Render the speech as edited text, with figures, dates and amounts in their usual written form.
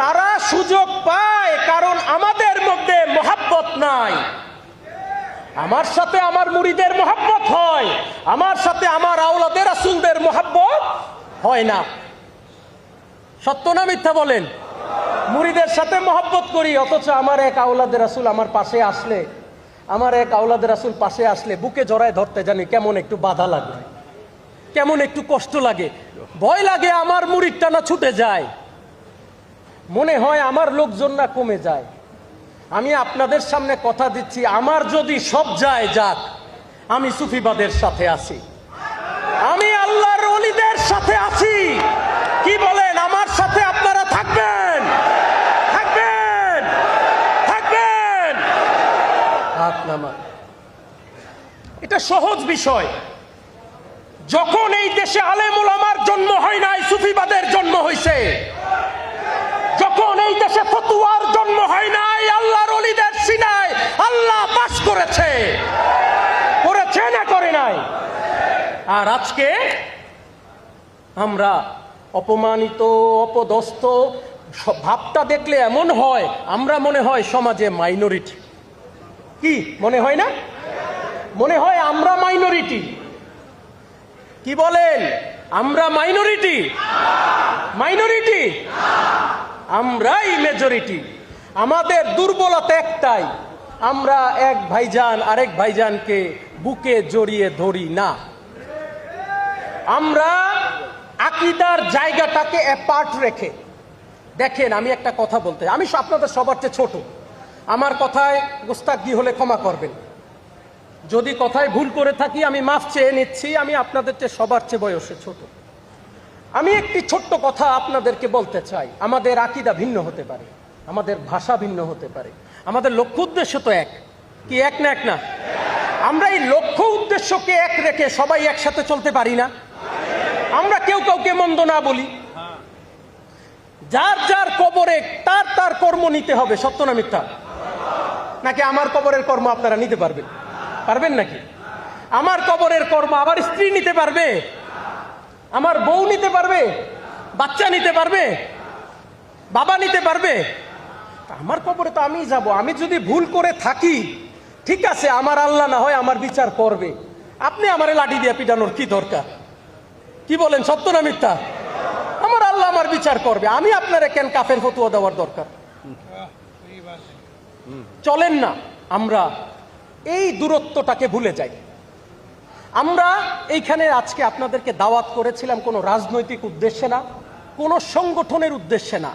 তারা সুযোগ পায় কারণ আমাদের মধ্যে মহব্বত নাই। আমার সাথে আমার মুরিদের মহব্বত হয়, আমার সাথে আমার আওলাদে রাসূলদের মহব্বত হয় না। সত্য না মিথ্যা বলেন? মুরিদের সাথে মহব্বত করি, অথচ আমার এক আওলাদে রাসূল আমার পাশে আসলে, বুকে জড়ায় ধরতে জানি কেমন একটু বাধা লাগে, কেমন একটু কষ্ট লাগে, ভয় লাগে আমার মুরিদটা না ছুটে যায়, মনে হয় আমার লোকজন না কমে যায়। আমি আপনাদের সামনে কথা দিচ্ছি, আমার যদি সব যায় যাক, আমি সুফিবাদের সাথে আছি, আমি আল্লাহর ওলিদের সাথে আছি। কি বলেন, আমার সাথে আপনারা থাকবেন? থাকবেন? থাকবেন? হাত নামান। এটা সহজ বিষয়। যখন এই দেশে আলেম উলামার জন্ম হয় নাই, সুফিবাদের জন্ম হয়েছে। যখন এই দেশে ফতুয়ার জন্ম হয় নাই, আল্লাহর ওলিদের সিনায় আল্লাহ বাস করেছে। করেছে না করে নাই? আর আজকে আমরা অপমানিত, অপদস্থ, ভাবটা দেখলে এমন হয় আমরা মনে হয় সমাজে মাইনরিটি। কি মনে হয় না? মনে হয় আমরা মাইনরিটি। কি বলেন, আমরা মাইনরিটি? মাইনরিটি? আমরাই মেজরিটি। আমাদের দুর্বলতা একটাই, আমরা এক ভাইজান আরেক ভাইজানকে বুকে জড়িয়ে ধরি না। আমরা আকীদার জায়গাটাকে অ্যাপার্ট রেখে, দেখেন আমি একটা কথা বলতে, আমি আপনাদের সবার চেয়ে ছোট, আমার কথায় গোস্তাকি হলে ক্ষমা করবেন, যদি কথায় ভুল করে থাকি আমি মাফ চেয়ে নিচ্ছি। আমি আপনাদের চেয়ে সবার চেয়ে বয়সে ছোট। আমি একটি ছোট্ট কথা আপনাদেরকে বলতে চাই। আমাদের আকীদা ভিন্ন হতে পারে, আমাদের ভাষা ভিন্ন হতে পারে, আমাদের লক্ষ্য উদ্দেশ্য তো এক। কি এক না? এক না? আমরা এই লক্ষ্য উদ্দেশ্যকে এক রেখে সবাই একসাথে চলতে পারি না? আমরা কেউ কাউকে মন্দ না বলি, যার যার কবরে তার তার কর্ম নিতে হবে। সত্য না মিথ্যা? নাকি আমার কবরের কর্ম আপনারা নিতে পারবেন? পারবেন নাকি? আমার কবরের কর্ম আমার স্ত্রী নিতে পারবে? আমার বউ নিতে পারবে? বাচ্চা নিতে পারবে? বাবা নিতে পারবে? আমার কবরে তো আমি যাব। আমি যদি ভুল করে থাকি, ঠিক আছে, আমার আল্লাহ না হয় আমার বিচার করবে, আপনি আমারে লাঠি দিয়ে পিটানোর কি দরকার? কি বলেন, সত্য না মিথ্যা? আমার আল্লাহ আমার বিচার করবে, আমি আপনারা কেন কাফের ফতোয়া দেওয়ার দরকার? চলেন না আমরা এই দূরত্বটাকে ভুলে যাই। আমরা এইখানে আজকে আপনাদেরকে দাওয়াত করেছিলাম কোনো রাজনৈতিক উদ্দেশ্যে না, কোনো সংগঠনের উদ্দেশ্যে না।